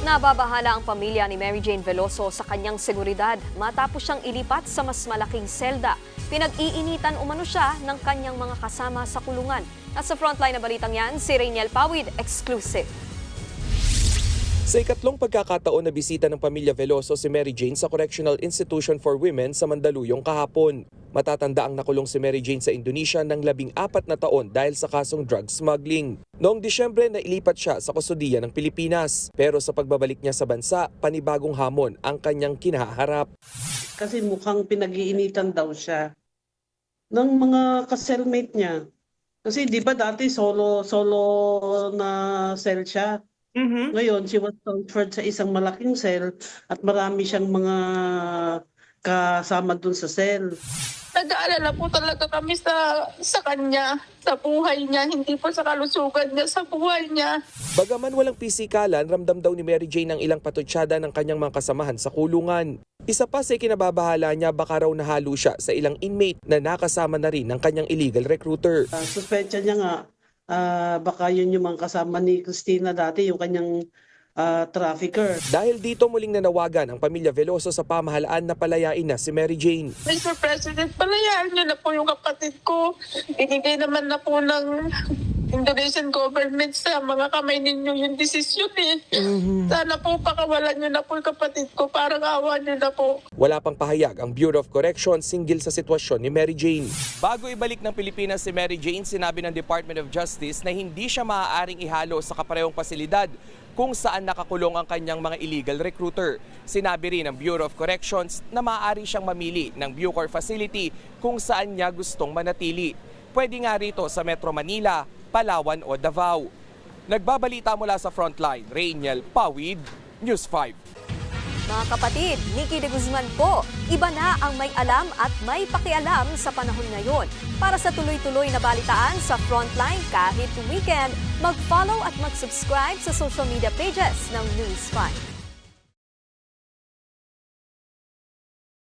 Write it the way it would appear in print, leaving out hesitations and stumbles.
Nababahala ang pamilya ni Mary Jane Veloso sa kanyang seguridad matapos siyang ilipat sa mas malaking selda. Pinag-iinitan umano siya ng kanyang mga kasama sa kulungan. Nasa frontline na balitang yan, si Rainiel Pawid, exclusive. Sa ikatlong pagkakataon na bisita ng pamilya Veloso si Mary Jane sa Correctional Institution for Women sa Mandaluyong kahapon. Matatanda ang nakulong si Mary Jane sa Indonesia ng 14 na taon dahil sa kasong drug smuggling. Noong Disyembre na ilipat siya sa kustudiya ng Pilipinas. Pero sa pagbabalik niya sa bansa, panibagong hamon ang kanyang kinaharap. Kasi mukhang pinag-iinitan daw siya ng mga ka-cellmate niya. Kasi di ba dati solo na cell siya. Ngayon, she was transferred sa isang malaking cell at marami siyang mga kasama dun sa cell. Nag-aalala po talaga kami sa kanya, sa buhay niya, hindi po sa kalusugan niya, sa buhay niya. Bagaman walang pisikalan, ramdam daw ni Mary Jane ang ilang patutsada ng kanyang mga kasamahan sa kulungan. Isa pa sa kinababahala niya, baka raw nahalo siya sa ilang inmate na nakasama na rin ng kanyang illegal recruiter. Suspensya niya nga, baka yun yung mga kasama ni Christina dati, yung kanyang trafficker. Dahil dito muling nanawagan ang pamilya Veloso sa pamahalaan na palayain na si Mary Jane. Mr. President, palayaan niyo na po yung kapatid ko. Ibigay naman na po ng Indonesian government sa mga kamay ninyo yung desisyon eh. Sana po pakawalan niyo na po yung kapatid ko, parang awa niyo na po. Wala pang pahayag ang Bureau of Corrections hinggil sa sitwasyon ni Mary Jane. Bago ibalik ng Pilipinas si Mary Jane, sinabi ng Department of Justice na hindi siya maaaring ihalo sa kaparehong pasilidad kung saan nakakulong ang kanyang mga illegal recruiter. Sinabi rin ng Bureau of Corrections na maaari siyang mamili ng Bucor facility kung saan niya gustong manatili. Pwede nga rito sa Metro Manila, Palawan o Davao. Nagbabalita mula sa Frontline, Rainiel Pawid, News 5. Mga kapatid, Nikki de Guzman po, iba na ang may alam at may pakialam sa panahon ngayon. Para sa tuloy-tuloy na balitaan sa Frontline kahit weekend, mag-follow at mag-subscribe sa social media pages ng News 5.